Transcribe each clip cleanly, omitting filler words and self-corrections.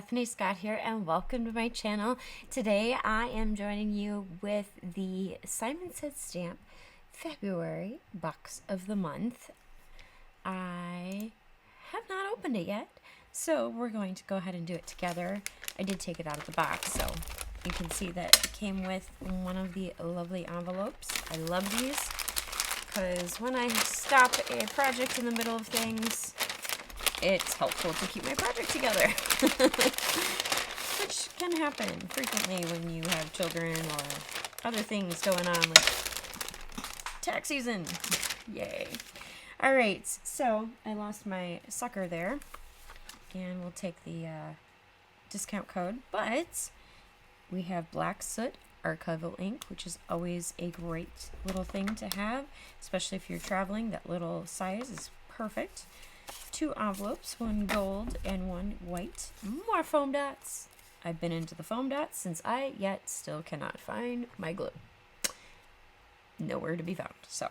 Bethany Scott here, and welcome to my channel. Today I am joining you with the Simon Says Stamp February box of the month. I have not opened it yet, so we're going to go ahead and do it together. I did take it out of the box, so you can see that it came with one of the lovely envelopes. I love these because when I stop a project in the middle of things, it's helpful to keep my project together, which can happen frequently when you have children or other things going on, like tax season. Yay. All right, so I lost my sucker there, and we'll take the discount code, but we have black soot archival ink, which is always a great little thing to have, especially if you're traveling. That little size is perfect. 2 envelopes, one gold and one white. More foam dots. I've been into the foam dots since I yet still cannot find my glue. Nowhere to be found. So,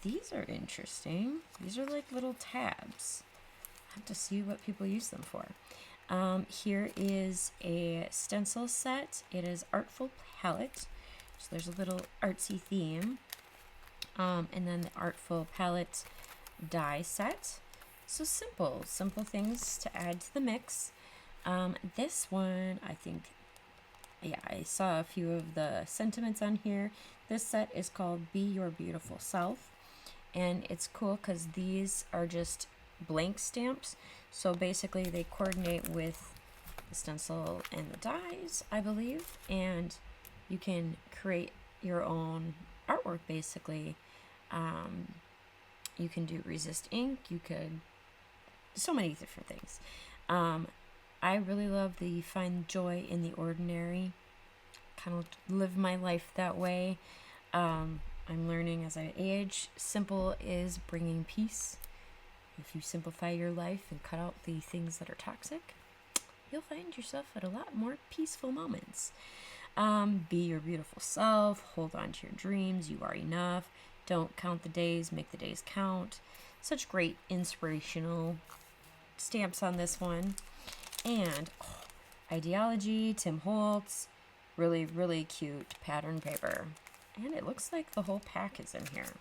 these are interesting. These are like little tabs. I have to see what people use them for. Here is a stencil set. It is Artful Palette. So there's a little artsy theme. And then the Artful Palette die set. So simple things to add to the mix. This one, I think, yeah, I saw a few of the sentiments on here. This set is called Be Your Beautiful Self, and it's cool because these are just blank stamps, so basically they coordinate with the stencil and the dies, I believe, and you can create your own artwork basically. You can do resist ink, you could, so many different things. I really love the find joy in the ordinary, kind of live my life that way. I'm learning as I age, simple is bringing peace. If you simplify your life and cut out the things that are toxic, you'll find yourself at a lot more peaceful moments. Be your beautiful self, hold on to your dreams, you are enough. Don't count the days, make the days count. Such great inspirational stamps on this one. And Ideology, Tim Holtz, really, really cute pattern paper. And it looks like the whole pack is in here.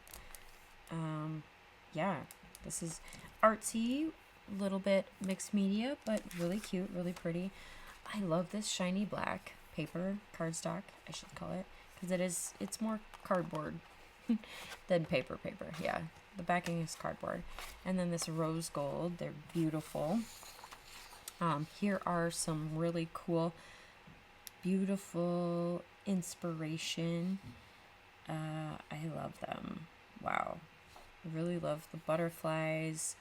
Yeah, this is artsy, little bit mixed media, but really cute, really pretty. I love this shiny black paper, cardstock, I should call it, because it's more cardboard than paper. Yeah, the backing is cardboard. And then this rose gold, they're beautiful. Here are some really cool, beautiful inspiration. I love them. Wow, I really love the butterflies,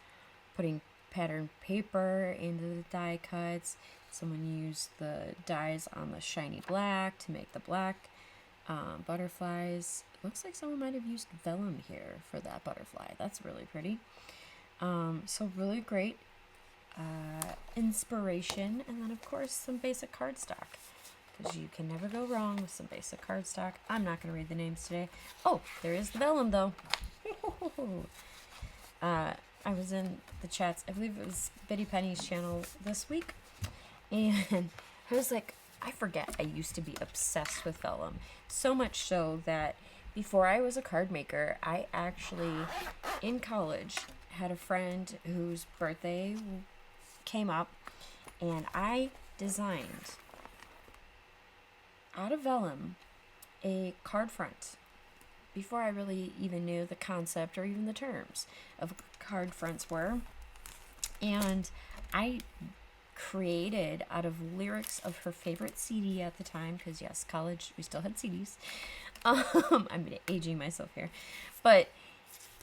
putting pattern paper into the die cuts. Someone used the dies on the shiny black to make the black butterflies. Looks like someone might have used vellum here for that butterfly. That's really pretty. So really great inspiration. And then, of course, some basic cardstock, because you can never go wrong with some basic cardstock. I'm not going to read the names today. Oh, there is the vellum, though. I was in the chats. I believe it was Betty Penny's channel this week. And I was like, I forget, I used to be obsessed with vellum. So much so that before I was a card maker, I actually, in college, had a friend whose birthday came up, and I designed, out of vellum, a card front before I really even knew the concept or even the terms of what card fronts were. And I created out of lyrics of her favorite CD at the time, because yes, college, we still had CDs. I'm aging myself here, but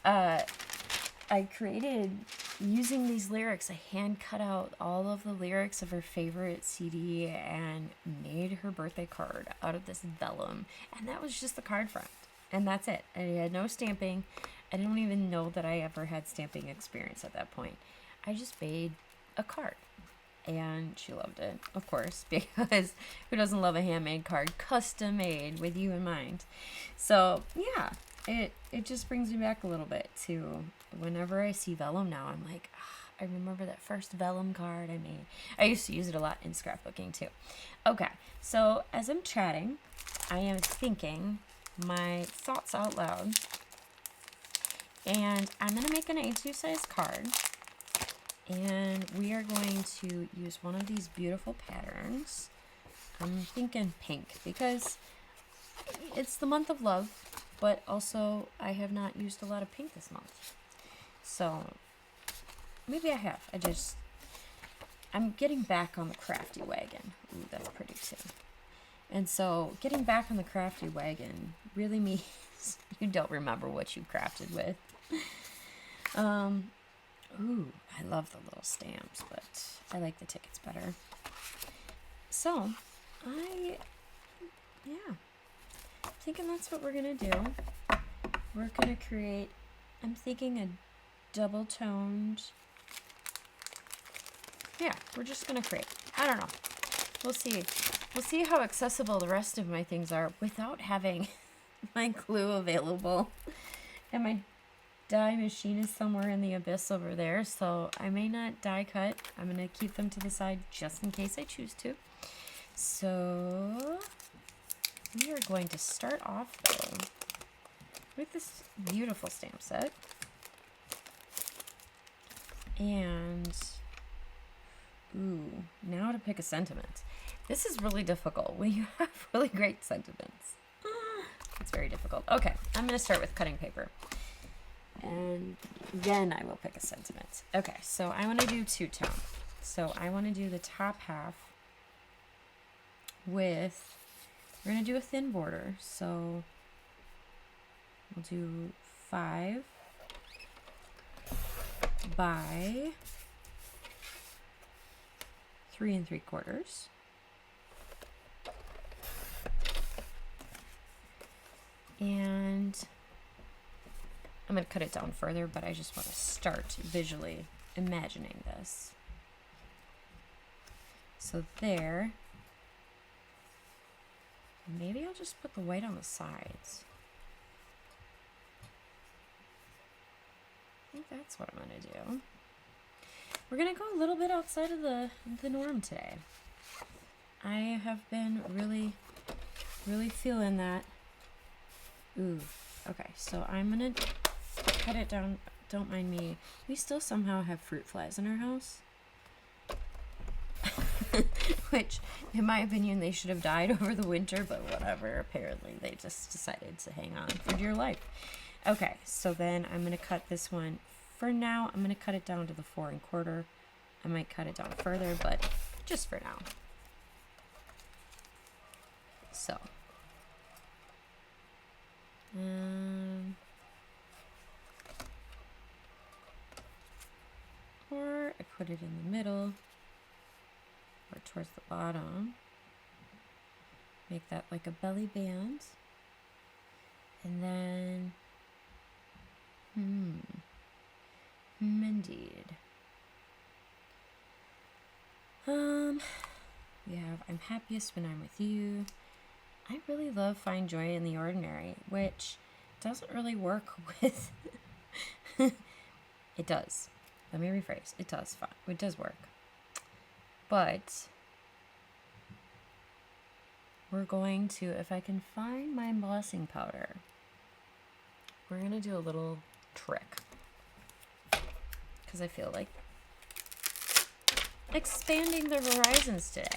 I created, using these lyrics, I hand cut out all of the lyrics of her favorite CD and made her birthday card out of this vellum, and that was just the card front, and that's it. I had no stamping. I don't even know that I ever had stamping experience at that point. I just made a card. And she loved it, of course, because who doesn't love a handmade card, custom made with you in mind? So yeah, it just brings me back a little bit to whenever I see vellum now, I'm like, I remember that first vellum card I made. I used to use it a lot in scrapbooking too. Okay, so as I'm chatting, I am thinking my thoughts out loud. And I'm going to make an A2 size card. And we are going to use one of these beautiful patterns. I'm thinking pink because it's the month of love, but also I have not used a lot of pink this month. So maybe I have. I'm getting back on the crafty wagon. Ooh, that's pretty too. And so getting back on the crafty wagon really means you don't remember what you crafted with. Ooh, I love the little stamps, but I like the tickets better. So, thinking that's what we're gonna do. We're gonna create, I'm thinking a double-toned, we're just gonna create. I don't know. We'll see. We'll see how accessible the rest of my things are without having my glue available. And my die machine is somewhere in the abyss over there, so I may not die cut. I'm going to keep them to the side just in case I choose to. So we are going to start off though with this beautiful stamp set. And ooh, now to pick a sentiment. This is really difficult when you have really great sentiments. It's very difficult. Okay, I'm going to start with cutting paper. And then I will pick a sentiment. Okay, so I want to do two-tone. So I want to do the top half with, we're going to do a thin border. So we'll do 5 by 3 3/4. And I'm going to cut it down further, but I just want to start visually imagining this. So there. Maybe I'll just put the white on the sides. I think that's what I'm going to do. We're going to go a little bit outside of the norm today. I have been really feeling that. Ooh, okay, so I'm going to cut it down. Don't mind me. We still somehow have fruit flies in our house. Which, in my opinion, they should have died over the winter, but whatever. Apparently, they just decided to hang on for dear life. Okay, so then I'm going to cut this one. For now, I'm going to cut it down to the 4 1/4. I might cut it down further, but just for now. So. Or I put it in the middle or towards the bottom. Make that like a belly band. And then, indeed. We have I'm happiest when I'm with you. I really love Find Joy in the Ordinary, which doesn't really work with... It does. Let me rephrase. It does fine. It does work. But we're going to, if I can find my embossing powder, we're going to do a little trick. Because I feel like expanding the horizons today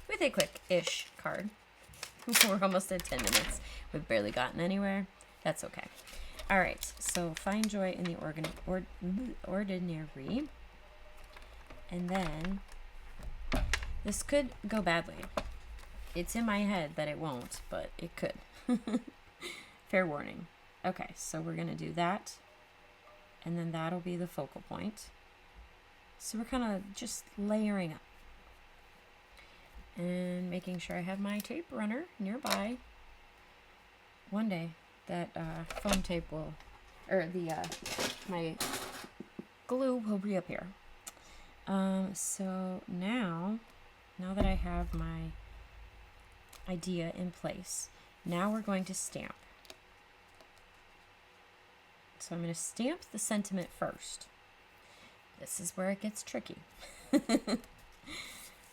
with a quick-ish card. We're almost at 10 minutes. We've barely gotten anywhere. That's okay. All right, so Find Joy in the Ordinary. And then this could go badly. It's in my head that it won't, but it could. Fair warning. Okay, so we're going to do that. And then that'll be the focal point. So we're kind of just layering up. And making sure I have my tape runner nearby. One day that foam tape will, or my glue will reappear. So now that I have my idea in place, now we're going to stamp. So I'm going to stamp the sentiment first. this is where it gets tricky.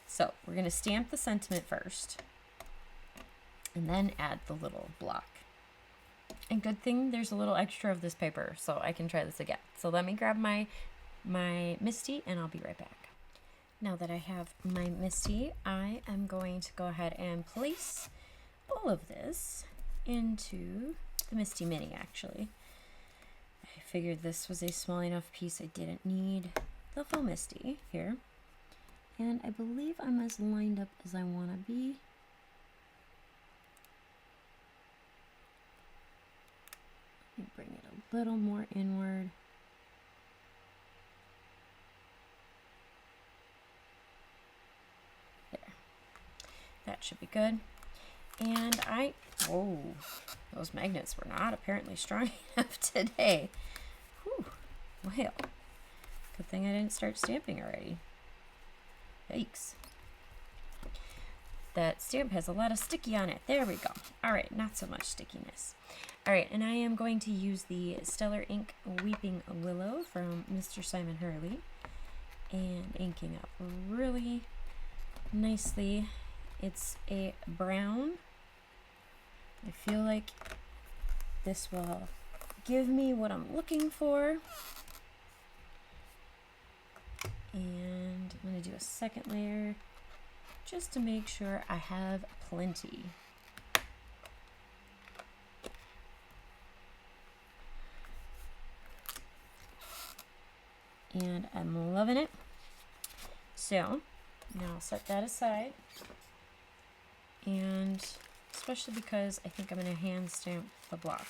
So we're going to stamp the sentiment first and then add the little block. And good thing there's a little extra of this paper, so I can try this again. So let me grab my Misty and I'll be right back. Now that I have my Misty, I am going to go ahead and place all of this into the Misty Mini, actually. I figured this was a small enough piece I didn't need the full Misty here. And I believe I'm as lined up as I want to be. Let me bring it a little more inward. There. That should be good. And whoa, those magnets were not apparently strong enough today. Whew, well, good thing I didn't start stamping already. Yikes. That stamp has a lot of sticky on it. There we go. All right, not so much stickiness. All right, and I am going to use the Stellar Ink Weeping Willow from Mr. Simon Hurley and inking up really nicely. It's a brown. I feel like this will give me what I'm looking for. And I'm going to do a second layer just to make sure I have plenty. And I'm loving it. So now I'll set that aside. And especially because I think I'm going to hand stamp the block.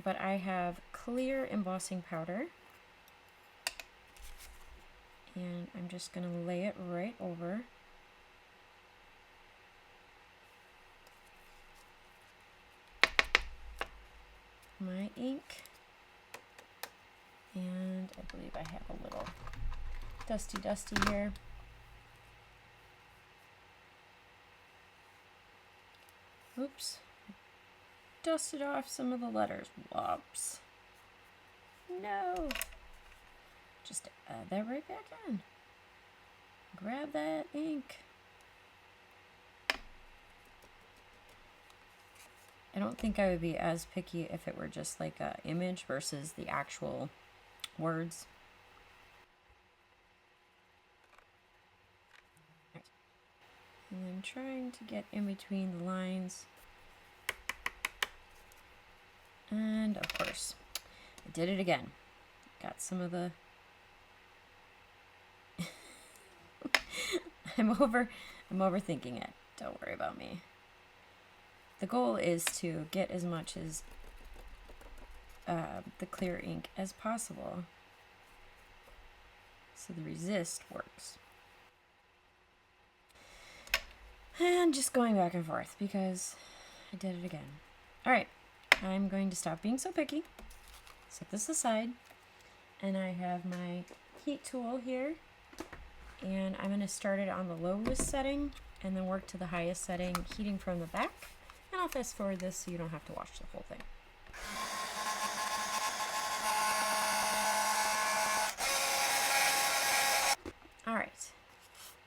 But I have clear embossing powder. And I'm just going to lay it right over. My ink. And I believe I have a little dusty here. Oops. Dusted off some of the letters. Whoops. No. Just add that right back in. Grab that ink. I don't think I would be as picky if it were just like an image versus the actual words. And then trying to get in between the lines. And of course, I did it again. Got some of the I'm overthinking it. Don't worry about me. The goal is to get as much as the clear ink as possible so the resist works. And just going back and forth because I did it again. Alright, I'm going to stop being so picky. Set this aside. And I have my heat tool here. And I'm going to start it on the lowest setting and then work to the highest setting, heating from the back. And I'll fast forward this so you don't have to watch the whole thing. Alright,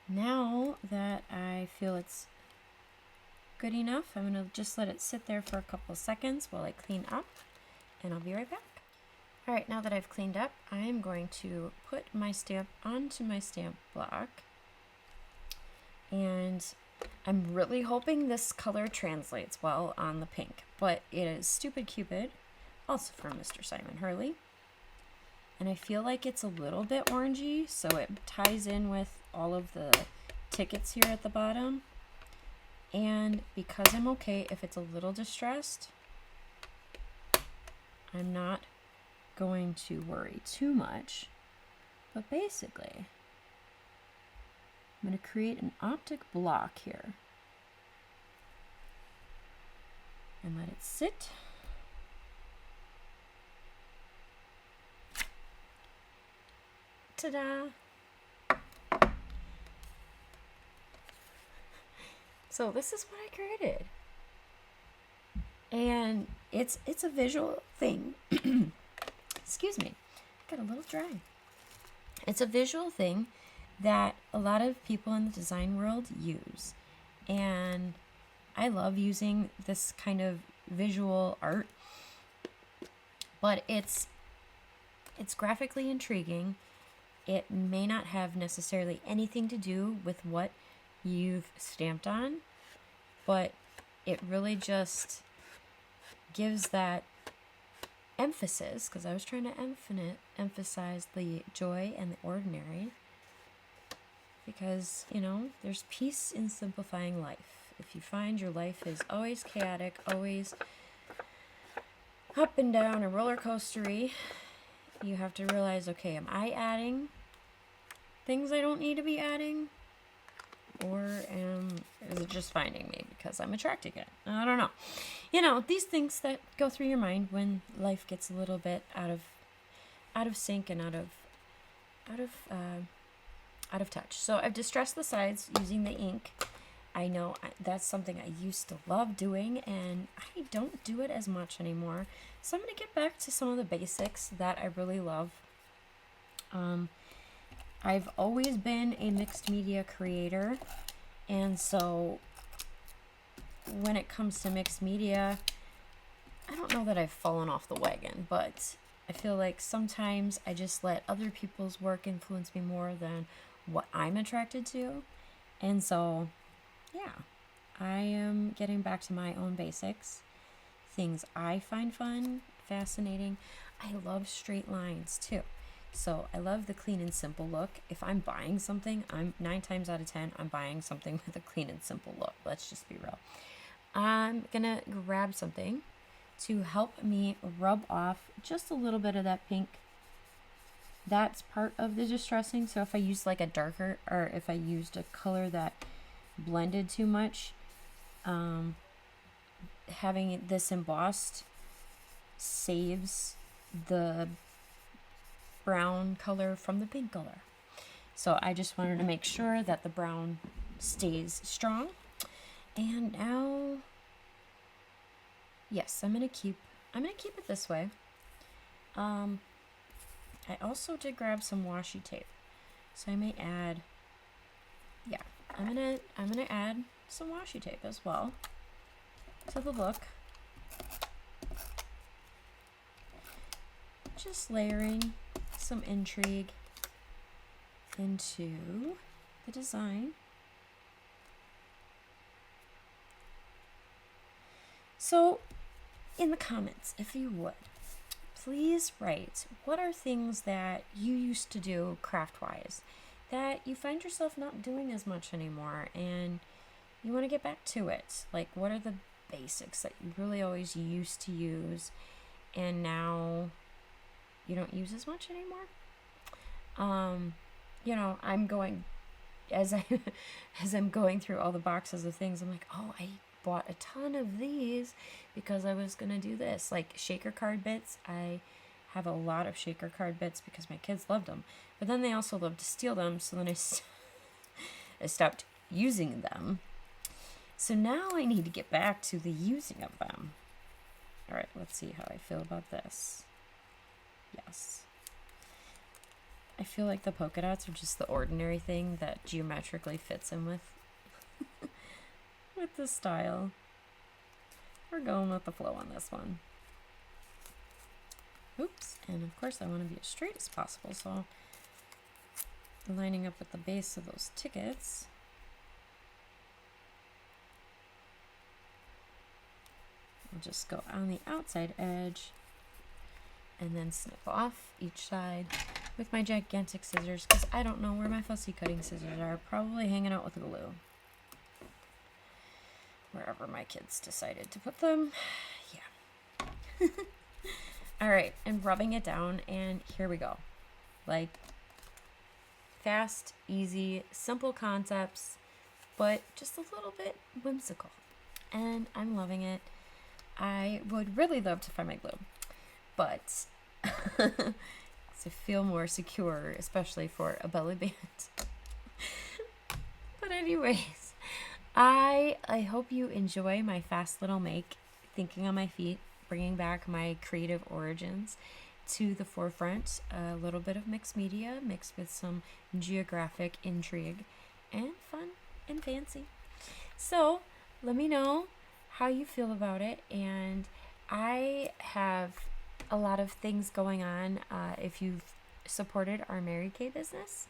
now that I feel it's good enough, I'm going to just let it sit there for a couple of seconds while I clean up, and I'll be right back. Alright, now that I've cleaned up, I am going to put my stamp onto my stamp block, and I'm really hoping this color translates well on the pink, but it is Stupid Cupid, also from Mr. Simon Hurley. And I feel like it's a little bit orangey, so it ties in with all of the tickets here at the bottom. And because I'm okay if it's a little distressed, I'm not going to worry too much. But basically, I'm going to create an optic block here. And let it sit. Ta-da! So this is what I created. And it's a visual thing. Excuse me. Got a little dry. It's a visual thing that a lot of people in the design world use. And I love using this kind of visual art, but it's graphically intriguing. It may not have necessarily anything to do with what you've stamped on, but it really just gives that emphasis, because I was trying to emphasize the joy and the ordinary, because, there's peace in simplifying life. If you find your life is always chaotic, always up and down and roller coastery, you have to realize, okay, am I adding things I don't need to be adding? Or is it just finding me because I'm attracting it? I don't know. These things that go through your mind when life gets a little bit out of sync and out of touch. So I've distressed the sides using the ink. I know that's something I used to love doing, and I don't do it as much anymore. So I'm going to get back to some of the basics that I really love. I've always been a mixed media creator, and so when it comes to mixed media, I don't know that I've fallen off the wagon, but I feel like sometimes I just let other people's work influence me more than what I'm attracted to. And so, yeah, I am getting back to my own basics, things I find fun, fascinating. I love straight lines too. So I love the clean and simple look. If I'm buying something, I'm 9 times out of 10, I'm buying something with a clean and simple look. Let's just be real. I'm gonna grab something to help me rub off just a little bit of that pink. That's part of the distressing. So if I use like a darker, or if I used a color that blended too much, having this embossed saves the brown color from the pink color. So I just wanted to make sure that the brown stays strong. And now, yes, I'm gonna keep it this way. I also did grab some washi tape, so I may add. Yeah, I'm gonna add some washi tape as well to the look. Just layering some intrigue into the design. So, in the comments, if you would, please write, what are things that you used to do craft-wise that you find yourself not doing as much anymore and you want to get back to it? Like, what are the basics that you really always used to use and now you don't use as much anymore? I'm going, as I'm going through all the boxes of things, I'm like, oh, I bought a ton of these because I was gonna do this. Like shaker card bits, I have a lot of shaker card bits because my kids loved them, but then they also loved to steal them, so then I stopped using them. So now I need to get back to the using of them. All right, let's see how I feel about this. Yes. I feel like the polka dots are just the ordinary thing that geometrically fits in with the style. We're going with the flow on this one. Oops, and of course I want to be as straight as possible, so lining up with the base of those tickets. I'll just go on the outside edge and then snip off each side with my gigantic scissors, because I don't know where my fussy cutting scissors are. Probably hanging out with the glue. Wherever my kids decided to put them. Yeah. Alright, and rubbing it down, and here we go. Like, fast, easy, simple concepts, but just a little bit whimsical. And I'm loving it. I would really love to find my glue, but to feel more secure, especially for a belly band. But anyways, I hope you enjoy my fast little make, thinking on my feet, bringing back my creative origins to the forefront a little bit of mixed media mixed with some geographic intrigue and fun and fancy. So let me know how you feel about it. And I have a lot of things going on. If you've supported our Mary Kay business,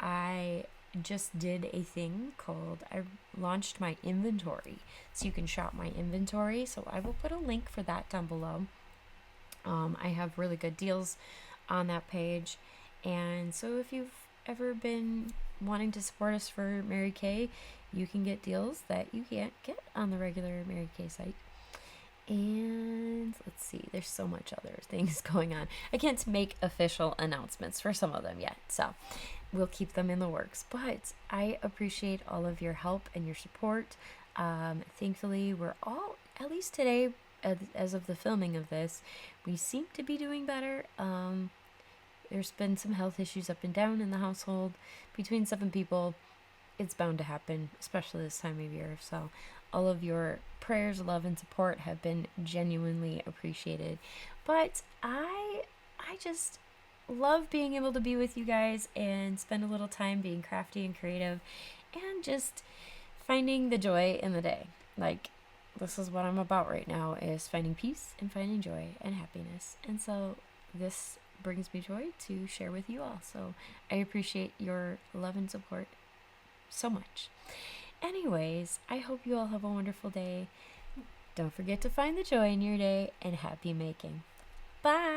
I just did a thing called, I launched my inventory, so you can shop my inventory. So I will put a link for that down below. I have really good deals on that page. And so if you've ever been wanting to support us for Mary Kay, you can get deals that you can't get on the regular Mary Kay site. And let's see, there's so much other things going on. I can't make official announcements for some of them yet, so we'll keep them in the works. But I appreciate all of your help and your support. Thankfully, we're all, at least today, as of the filming of this, we seem to be doing better. There's been some health issues up and down in the household. Between 7 people, it's bound to happen, especially this time of year. So all of your prayers, love, and support have been genuinely appreciated. But I just love being able to be with you guys and spend a little time being crafty and creative and just finding the joy in the day. Like, this is what I'm about right now, is finding peace and finding joy and happiness. And so this brings me joy to share with you all. So I appreciate your love and support so much. Anyways, I hope you all have a wonderful day. Don't forget to find the joy in your day, and happy making. Bye!